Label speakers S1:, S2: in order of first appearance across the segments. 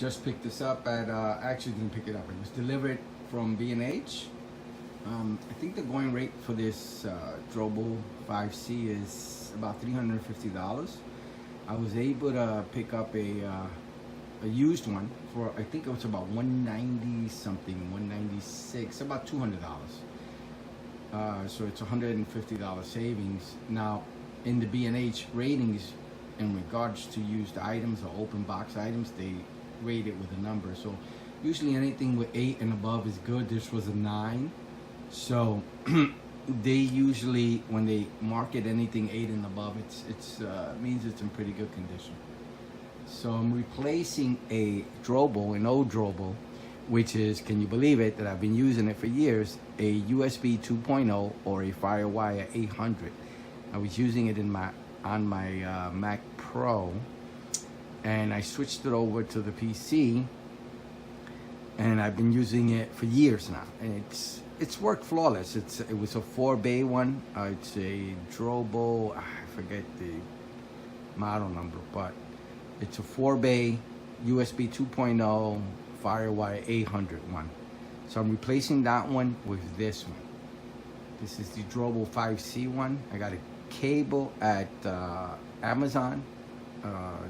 S1: just picked this up at, actually didn't pick it up, it was delivered from B&H. I think the going rate for this Drobo 5C is about $350. I was able to pick up a used one for, I think it was about $190 something, $196, about $200. So it's $150 savings. Now, in the B&H ratings, in regards to used items or open box items, they rate it with a number. So usually anything with 8 and above is good. This was a 9. So they usually, when they market anything 8 and above, it's means it's in pretty good condition. So I'm replacing a Drobo, an old Drobo, which is, can you believe it, that I've been using it for years, a USB 2.0 or a FireWire 800. I was using it on my Mac Pro, and I switched it over to the PC, and I've been using it for years now, and it's worked flawless. It was a 4-bay one. It's a Drobo, I forget the model number, but it's a 4-bay USB 2.0 FireWire 800 one. So I'm replacing that one with this one. This is the Drobo 5C one. I got a cable at Amazon,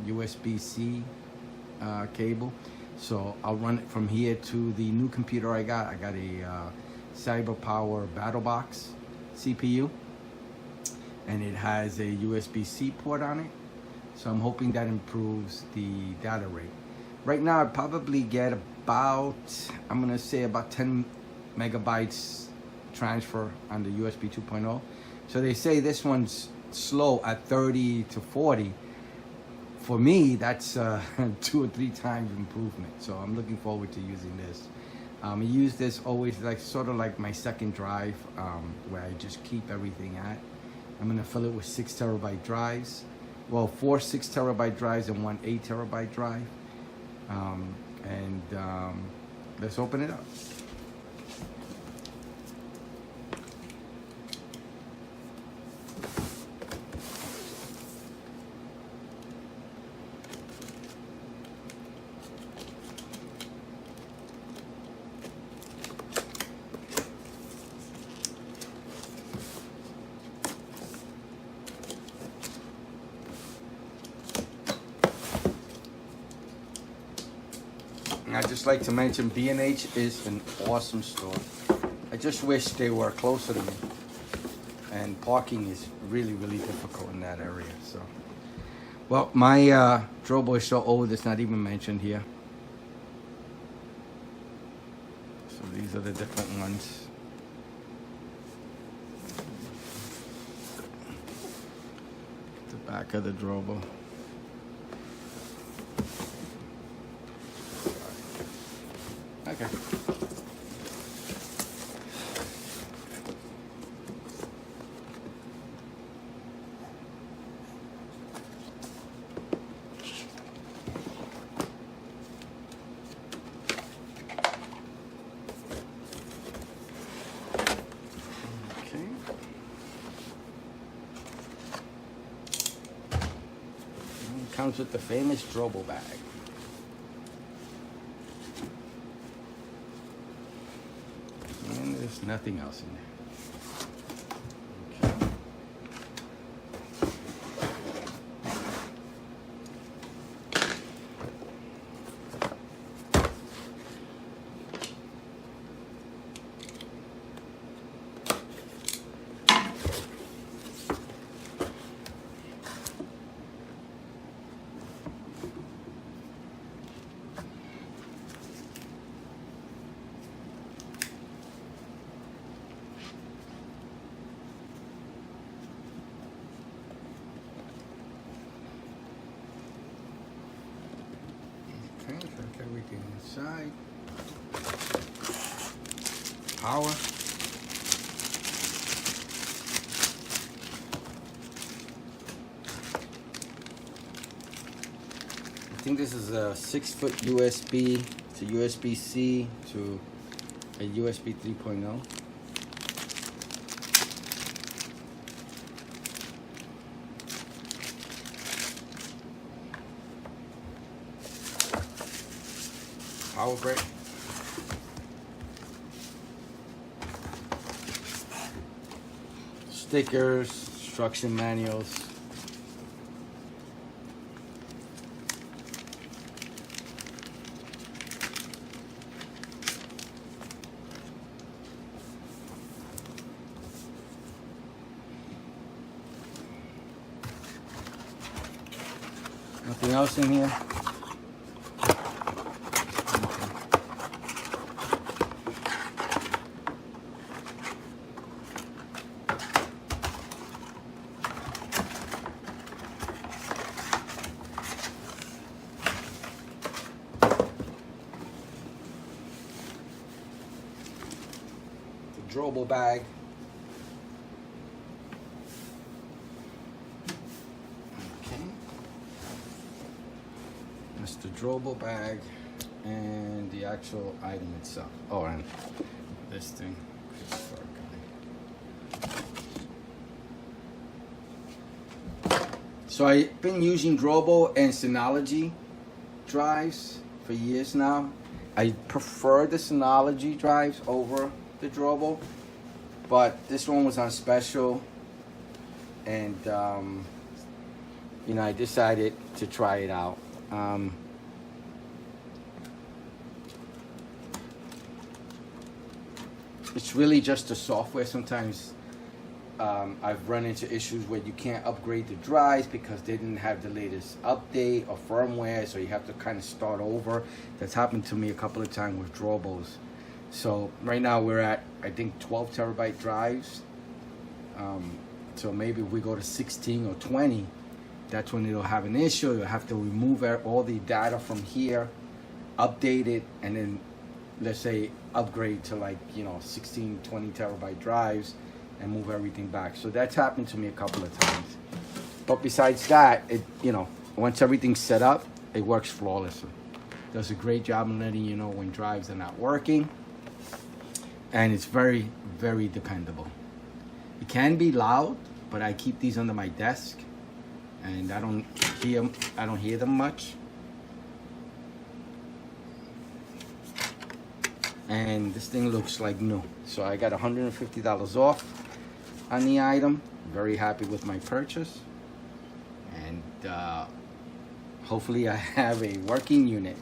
S1: USB-C cable. So I'll run it from here to the new computer I got. I got a CyberPower BattleBox CPU, and it has a USB-C port on it. So I'm hoping that improves the data rate. Right now I probably get about, I'm gonna say about 10 megabytes transfer on the USB 2.0. So they say this one's slow at 30 to 40. For me, that's 2 or 3 times improvement. So I'm looking forward to using this. I use this always like sort of like my second drive, where I just keep everything at. I'm gonna fill it with 6 terabyte drives. Well, 4 6 terabyte drives and 1 8 terabyte drive. Let's open it up. I'd just like to mention B&H is an awesome store. I just wish they were closer to me. And parking is really, really difficult in that area. So, well, my Drobo is so old it's not even mentioned here. So these are the different ones. The back of the Drobo. Okay. Comes with the famous Drobo bag. And there's nothing else in there. Okay, check everything inside. Power. I think this is a 6-foot USB. It's a USB-C to a USB 3.0. power brick. Stickers, instruction manuals. Nothing else in here? The Drobo bag. The Drobo bag and the actual item itself. Oh, and this thing. So I've been using Drobo and Synology drives for years now. I prefer the Synology drives over the Drobo, but this one was on special, and you know, I decided to try it out. It's really just the software. Sometimes I've run into issues where you can't upgrade the drives because they didn't have the latest update or firmware, so you have to kind of start over. That's happened to me a couple of times with Drobos. So right now we're at, I think, 12 terabyte drives. So maybe if we go to 16 or 20, that's when it'll have an issue. You'll have to remove all the data from here, update it, and then let's say upgrade to, like, you know, 16, 20 terabyte drives and move everything back. So that's happened to me a couple of times. But besides that, it, you know, once everything's set up, it works flawlessly. Does a great job in letting you know when drives are not working. And it's very, very dependable. It can be loud, but I keep these under my desk and I don't hear them much. And this thing looks like new. So I got $150 off on the item. Very happy with my purchase. And hopefully I have a working unit.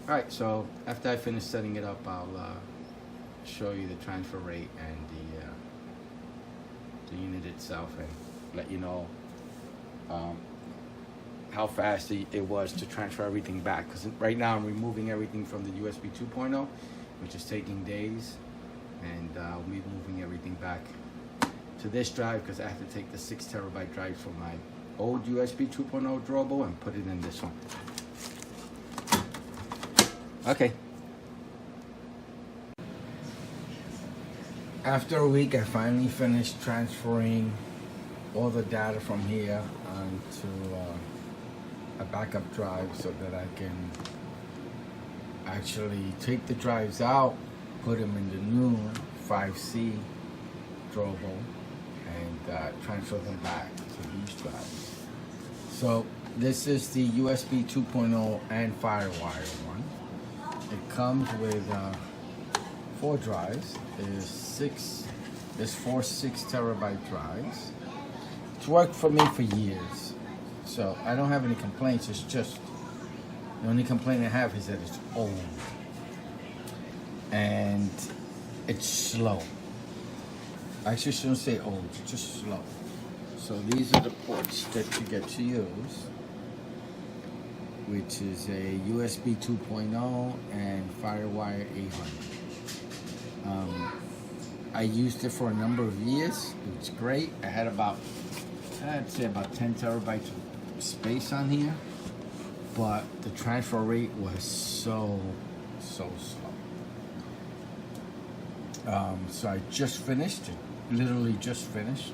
S1: Alright, so after I finish setting it up, I'll show you the transfer rate and the unit itself, and let you know how fast it was to transfer everything back. Because right now I'm removing everything from the USB 2.0, which is taking days, and I'll be moving everything back to this drive because I have to take the 6 terabyte drive from my old USB 2.0 Drobo and put it in this one. Okay. After a week, I finally finished transferring all the data from here onto a backup drive so that I can actually take the drives out, put them in the new 5C Drobo, and transfer them back to these drives. So this is the USB 2.0 and FireWire one. It comes with 4 drives. There's 4 6 terabyte drives. It's worked for me for years, so I don't have any complaints. It's just the only complaint I have is that it's old and it's slow. I actually shouldn't say old, it's just slow. So these are the ports that you get to use, which is a USB 2.0 and FireWire 800. I used it for a number of years. It's great. I had I'd say about 10 terabytes of space on here, but the transfer rate was so slow. So I just finished it, literally just finished,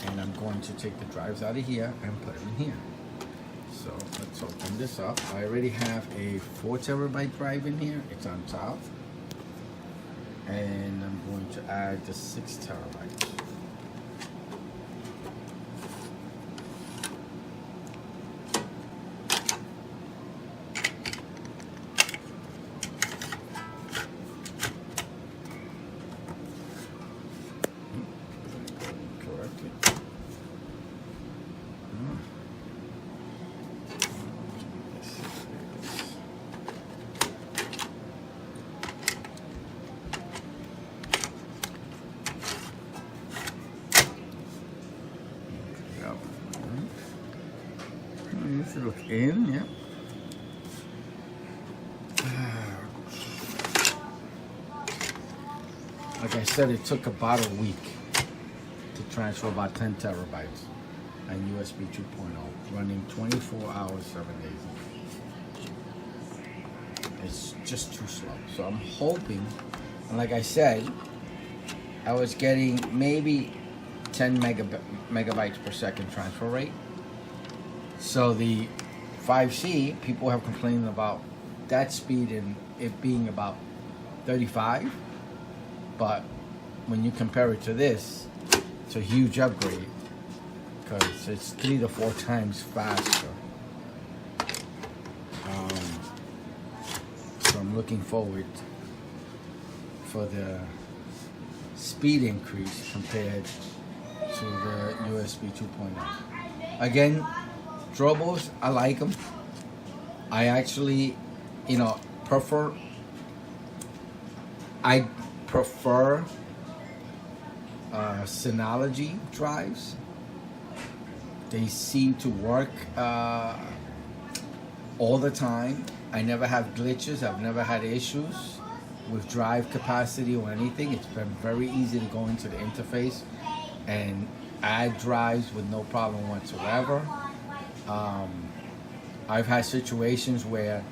S1: and I'm going to take the drives out of here and put them in here. So let's open this up. I already have a 4 terabyte drive in here. It's on top. And I'm going to add the 6 terabytes. look in, yeah. Like I said, it took about a week to transfer about 10 terabytes on USB 2.0, running 24 hours, 7 days. It's just too slow. So I'm hoping, and like I said, I was getting maybe 10 megabytes per second transfer rate. So the 5C, people have complained about that speed and it being about 35. But when you compare it to this, it's a huge upgrade because it's 3 to 4 times faster. So I'm looking forward for the speed increase compared to the USB 2.0. Again, Drobos, I like them. I actually, prefer Synology drives. They seem to work all the time. I never have glitches. I've never had issues with drive capacity or anything. It's been very easy to go into the interface and add drives with no problem whatsoever. I've had situations where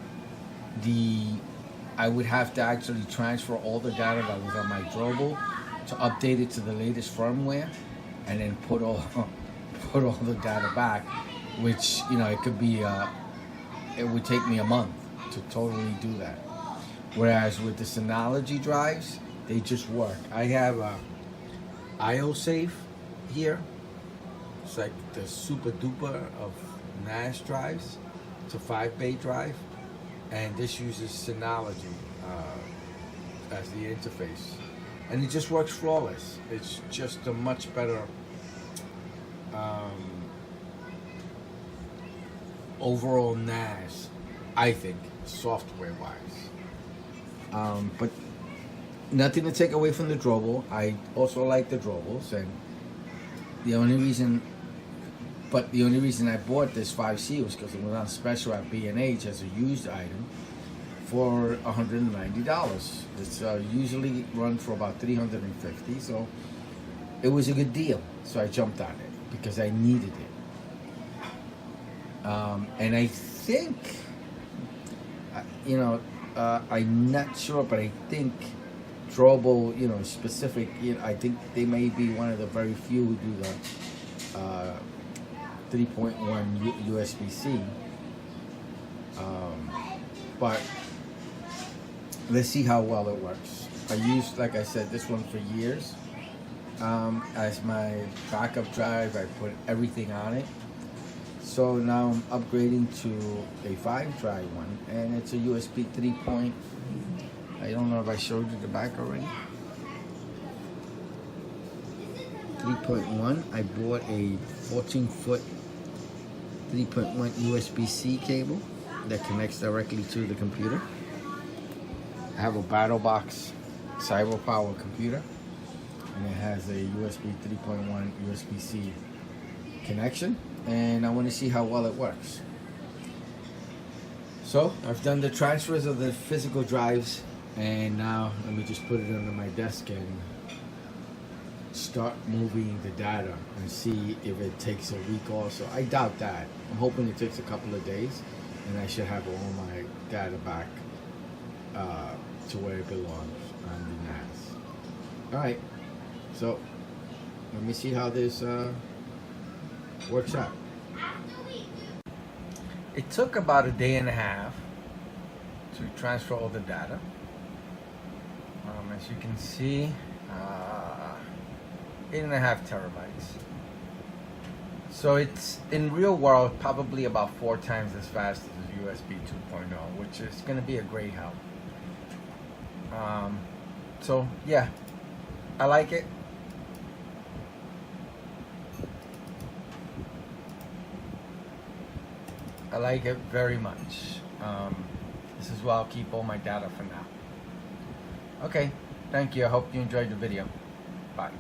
S1: I would have to actually transfer all the data that was on my Drobo to update it to the latest firmware, and then put all the data back, which it could be it would take me a month to totally do that. Whereas with the Synology drives, they just work. I have a IO-Safe here. It's like the super duper of NAS drives. It's a 5-bay drive, and this uses Synology as the interface, and it just works flawless. It's just a much better overall NAS, I think, software-wise. But nothing to take away from the Drobo. I also like the Drobos, and the only reason I bought this 5C was because it was on special at B&H as a used item for $190. It's usually run for about $350, so it was a good deal. So I jumped on it because I needed it. And I think, I'm not sure, but I think Drobo, specific, I think they may be one of the very few who do the 3.1 USB-C. But let's see how well it works. I used, like I said, this one for years. As my backup drive, I put everything on it. So now I'm upgrading to a 5-drive one, and it's a USB 3. I don't know if I showed you the back already. 3.1. I bought a 14-foot 3.1 USB-C cable that connects directly to the computer. I have a BattleBox CyberPower computer, and it has a USB 3.1 USB-C connection, and I want to see how well it works. So I've done the transfers of the physical drives, and now let me just put it under my desk and start moving the data and see if it takes a week or so. I doubt that. I'm hoping it takes a couple of days, and I should have all my data back to where it belongs on the NAS. Alright, so let me see how this works out. It took about a day and a half to transfer all the data. As you can see, 8.5 terabytes. So it's, in real world, probably about 4 times as fast as USB 2.0, which is going to be a great help. So yeah, I like it. I like it very much. This is where I'll keep all my data for now. Okay, thank you. I hope you enjoyed the video. Bye.